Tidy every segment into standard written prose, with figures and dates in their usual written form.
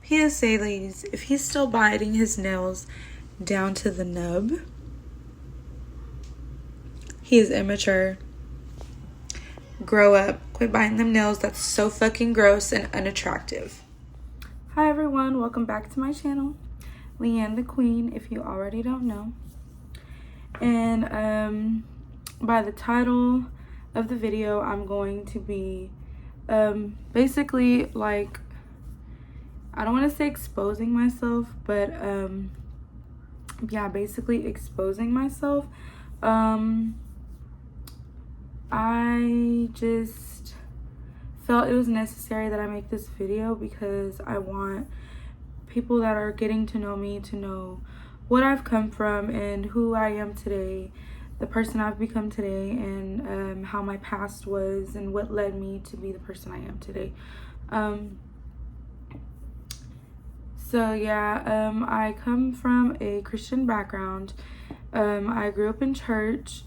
PSA, ladies, if he's still biting his nails down to the nub, he is immature. Grow up. Quit biting them nails. That's so fucking gross and unattractive. Hi everyone, welcome back to my channel. Leanne the Queen, if you already don't know. And by the title of the video, I'm going to be basically, like, I don't want to say exposing myself, but yeah, basically exposing myself. I just felt it was necessary that I make this video because I want people that are getting to know me to know what I've come from and who I am today, the person I've become today, and how my past was and what led me to be the person I am today. So yeah, I come from a Christian background. I grew up in church,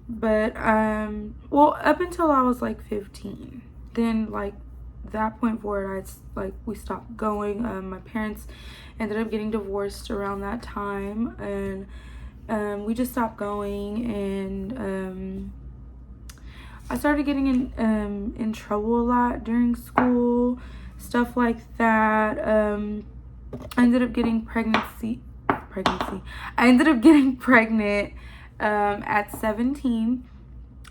but well, up until I was like 15. Then, like, that point forward, we stopped going. My parents ended up getting divorced around that time, and we just stopped going. And I started getting in trouble a lot during school, stuff like that. I ended up getting I ended up getting pregnant at 17.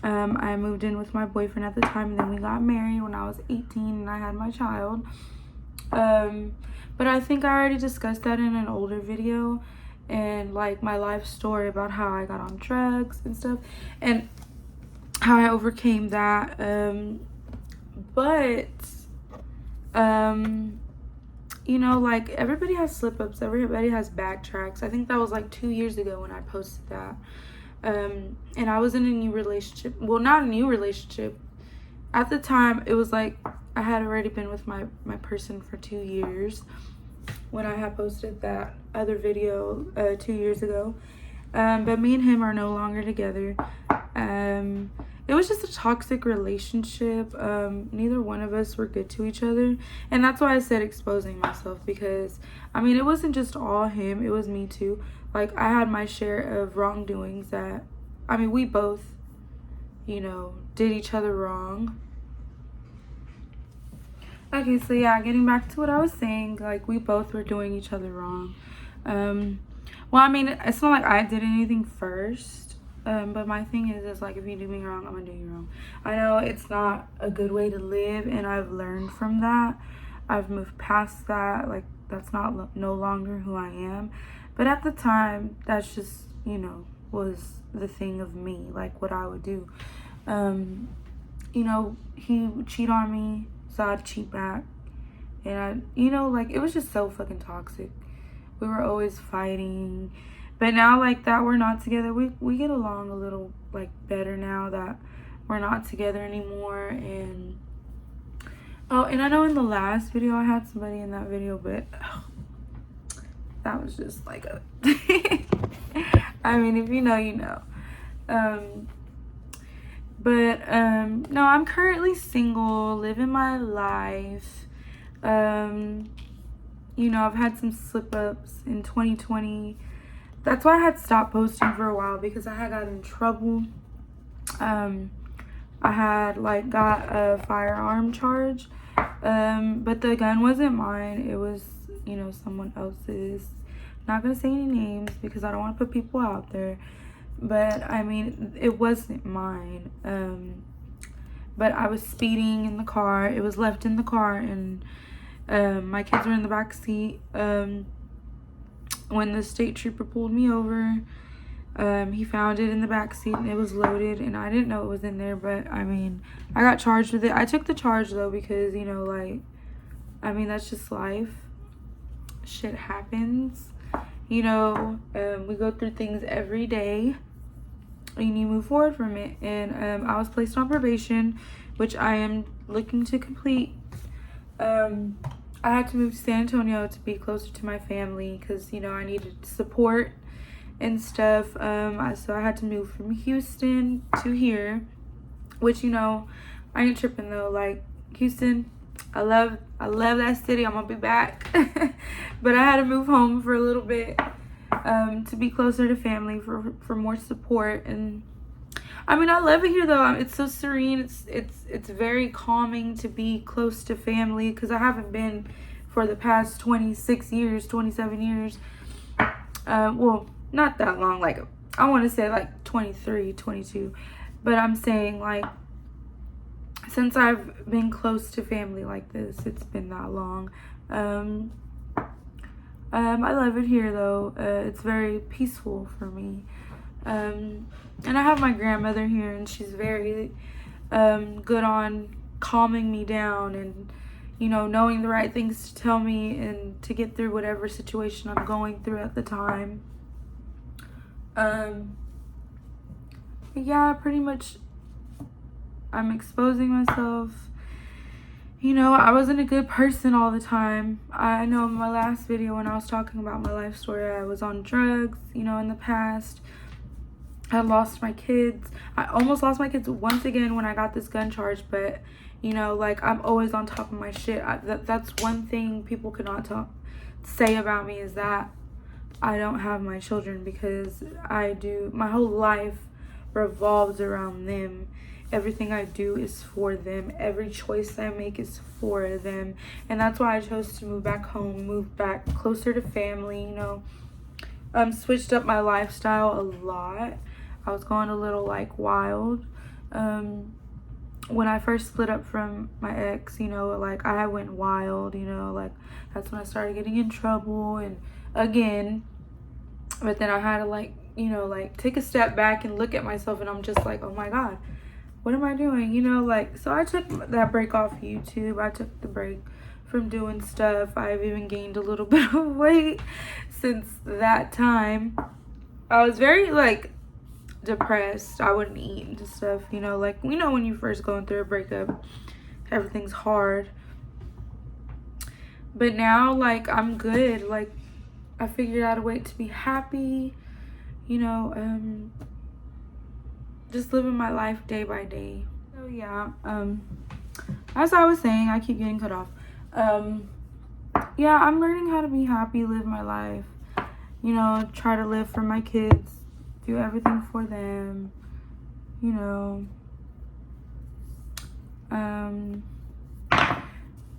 I moved in with my boyfriend at the time, and then we got married when I was 18 and I had my child. But I think I already discussed that in an older video, and like my life story about how I got on drugs and stuff and how I overcame that. But you know, like, everybody has slip-ups, everybody has backtracks. I think that was like 2 years ago when I posted that. And I was in a new relationship. Well, not a new relationship. At the time, it was like I had already been with my person for 2 years when I had posted that other video 2 years ago. But me and him are no longer together. It was just a toxic relationship. Neither one of us were good to each other. And that's why I said exposing myself, because, I mean, it wasn't just all him. It was me too. Like, I had my share of wrongdoings that, I mean, we both, you know, did each other wrong. Okay, so yeah, getting back to what I was saying, like, we both were doing each other wrong. Well, I mean, it's not like I did anything first. But my thing is like, if you do me wrong, I'm gonna do you wrong. I know it's not a good way to live, and I've learned from that. I've moved past that. Like, that's no longer who I am. But at the time, that's just, you know, was the thing of me, like what I would do. You know, he would cheat on me, so I'd cheat back. And you know, like, it was just so fucking toxic. We were always fighting. But now, like, that we're not together, we get along a little, like, better now that we're not together anymore. And oh, and I know in the last video I had somebody in that video, but that was just like a I mean, if you know, you know. No, I'm currently single, living my life. You know, I've had some slip-ups in 2020. That's why I had stopped posting for a while, because I had got in trouble. I had, like, got a firearm charge, but the gun wasn't mine. It was, you know, someone else's. Not gonna say any names because I don't want to put people out there, but I mean, it wasn't mine. But I was speeding in the car. It was left in the car, and my kids were in the back seat. When the state trooper pulled me over, he found it in the back seat, and it was loaded, and I didn't know it was in there. But I mean, I got charged with it. I took the charge though, because, you know, like, I mean, that's just life. Shit happens, you know. We go through things every day, and you move forward from it. And I was placed on probation, which I am looking to complete. I had to move to San Antonio to be closer to my family, because, you know, I needed support and stuff. So I had to move from Houston to here, which, you know, I ain't tripping though. Like, Houston, I love that city. I'm gonna be back. But I had to move home for a little bit, to be closer to family, for more support. And I mean, I love it here though. It's so serene. It's very calming to be close to family, because I haven't been for the past 26 years, 27 years. Well, not that long. Like, I want to say like 23, 22. But I'm saying, like, since I've been close to family like this, it's been that long. I love it here though. It's very peaceful for me. And I have my grandmother here, and she's very good on calming me down, and knowing the right things to tell me and to get through whatever situation I'm going through at the time. Yeah, pretty much I'm exposing myself. I wasn't a good person all the time. I know in my last video, when I was talking about my life story, I was on drugs, in the past. I lost my kids. I almost lost my kids once again when I got this gun charge, but like, I'm always on top of my shit. That's one thing people cannot say about me, is that I don't have my children, because I do. My whole life revolves around them. Everything I do is for them. Every choice I make is for them. And that's why I chose to move back home, move back closer to family, switched up my lifestyle a lot. I was going a little like wild. When I first split up from my ex, like, I went wild, like, that's when I started getting in trouble and again. But then I had to like take a step back and look at myself, and I'm just like, oh my God, what am I doing? Like, so I took that break off YouTube. I took the break from doing stuff. I've even gained a little bit of weight since that time. I was very like depressed. I wouldn't eat and stuff, like, when you first going through a breakup, everything's hard. But now, like, I'm good. Like, I figured out a way to be happy, just living my life day by day. So yeah, as I was saying, I keep getting cut off. Yeah, I'm learning how to be happy, live my life, try to live for my kids, do everything for them,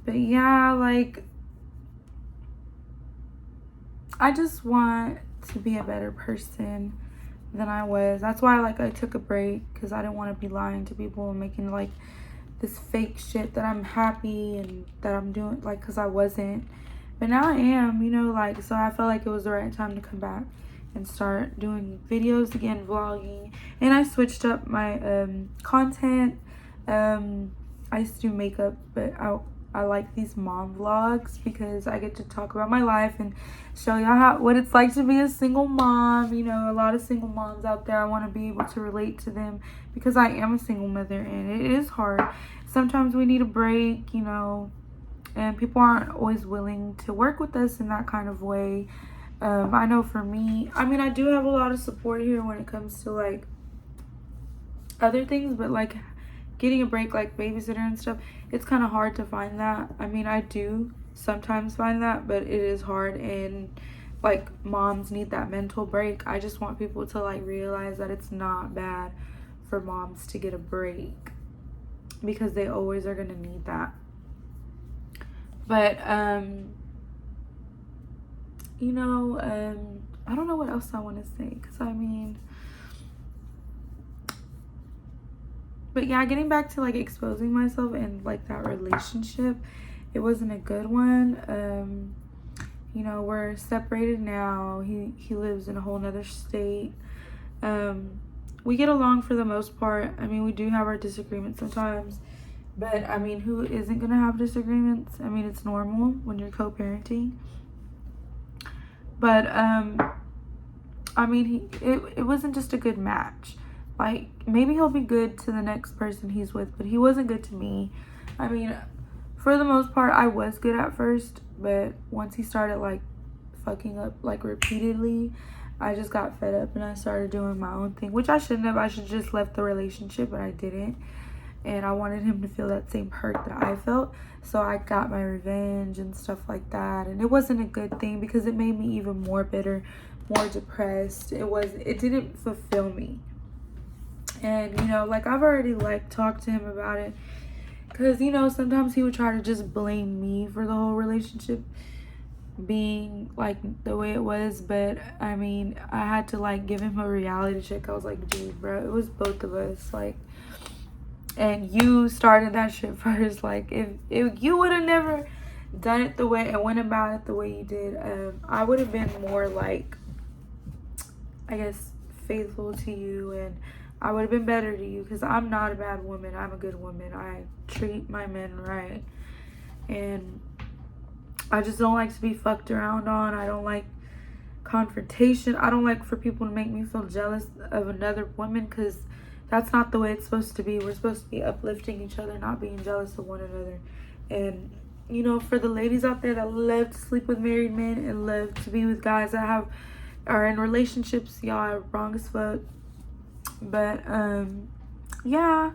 but yeah, like, I just want to be a better person than I was. That's why, like, I took a break, because I didn't want to be lying to people and making like this fake shit that I'm happy and that I'm doing, like, because I wasn't. But now I am, like, so I felt like it was the right time to come back and start doing videos again, vlogging. And I switched up my content. I used to do makeup, but I like these mom vlogs, because I get to talk about my life and show y'all what it's like to be a single mom. A lot of single moms out there. I want to be able to relate to them, because I am a single mother, and it is hard. Sometimes we need a break, and people aren't always willing to work with us in that kind of way. I know for me, I mean, I do have a lot of support here when it comes to like other things, but like getting a break, like babysitter and stuff, it's kind of hard to find that. I mean, I do sometimes find that, but it is hard, and like, moms need that mental break. I just want people to like realize that it's not bad for moms to get a break, because they always are gonna need that. But I don't know what else I want to say, because I mean, but yeah, getting back to like exposing myself and like that relationship, it wasn't a good one. We're separated now. He lives in a whole nother state. We get along for the most part. I mean, we do have our disagreements sometimes, but I mean, who isn't gonna have disagreements? I mean, it's normal when you're co-parenting. But I mean, it wasn't just a good match. Like, maybe he'll be good to the next person he's with, but he wasn't good to me. I mean, for the most part, I was good at first, but once he started like fucking up like repeatedly, I just got fed up and I started doing my own thing, which I shouldn't have. I should just left the relationship, but I didn't. and I wanted him to feel that same hurt that I felt. So I got my revenge and stuff like that, and it wasn't a good thing because it made me even more bitter, more depressed. It didn't fulfill me. And like, I've already like talked to him about it, because sometimes he would try to just blame me for the whole relationship being like the way it was. But I mean, I had to like give him a reality check. I was like, dude, bro, it was both of us, like, and you started that shit first. Like, if you would have never done it the way and went about it the way you did, I would have been more like, I guess, faithful to you, and I would have been better to you, because I'm not a bad woman. I'm a good woman. I treat my men right, and I just don't like to be fucked around on. I don't like confrontation. I don't like for people to make me feel jealous of another woman, because that's not the way it's supposed to be. We're supposed to be uplifting each other, not being jealous of one another. And for the ladies out there that love to sleep with married men and love to be with guys that are in relationships, y'all are wrong as fuck. But yeah,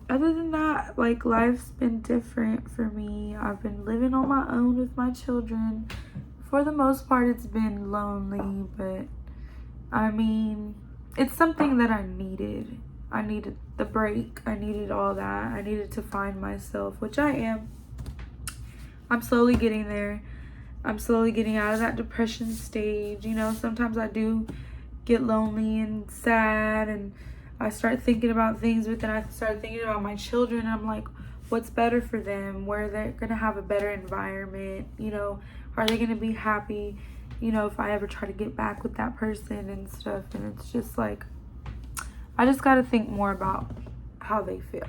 other than that, like, life's been different for me. I've been living on my own with my children. For the most part, it's been lonely, but I mean, it's something that I needed. I needed the break. I needed all that. I needed to find myself, which I am. I'm slowly getting there. I'm slowly getting out of that depression stage. Sometimes I do get lonely and sad, and I start thinking about things, but then I start thinking about my children, and I'm like, what's better for them? Where they're going to have a better environment? Are they going to be happy, if I ever try to get back with that person and stuff? And it's just like, I just got to think more about how they feel.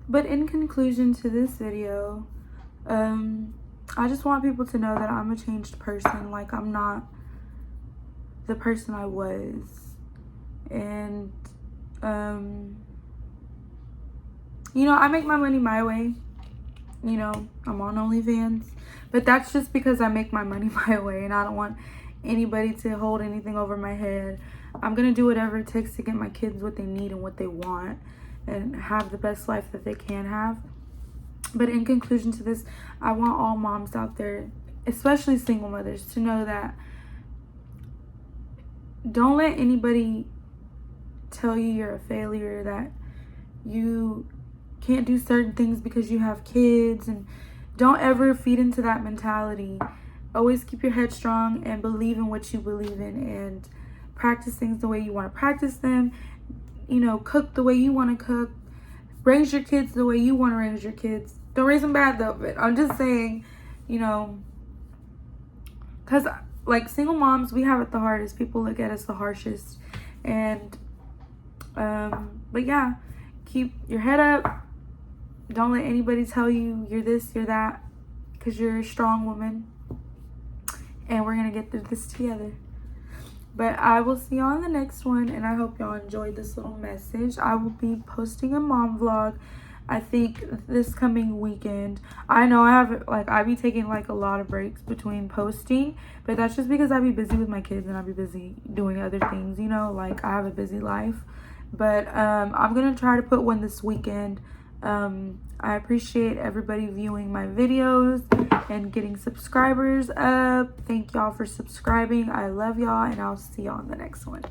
But in conclusion to this video, I just want people to know that I'm a changed person. Like, I'm not the person I was. And I make my money my way. I'm on OnlyFans, but that's just because I make my money my way, and I don't want anybody to hold anything over my head. I'm gonna do whatever it takes to get my kids what they need and what they want, and have the best life that they can have. But in conclusion to this, I want all moms out there, especially single mothers, to know that don't let anybody tell you you're a failure, that you can't do certain things because you have kids, and don't ever feed into that mentality. Always keep your head strong and believe in what you believe in, and practice things the way you want to practice them. Cook the way you want to cook. Raise your kids the way you want to raise your kids. Don't raise them bad though, but I'm just saying, because like, single moms, we have it the hardest. People look at us the harshest. And but yeah, keep your head up. Don't let anybody tell you you're this, you're that, because you're a strong woman, and we're gonna get through this together. But I will see y'all in the next one, and I hope y'all enjoyed this little message. I will be posting a mom vlog, I think, this coming weekend. I know I be taking like a lot of breaks between posting, but that's just because I be busy with my kids, and I be busy doing other things, like, I have a busy life. But I'm gonna try to put one this weekend. I appreciate everybody viewing my videos and getting subscribers up. Thank y'all for subscribing. I love y'all, and I'll see y'all in the next one.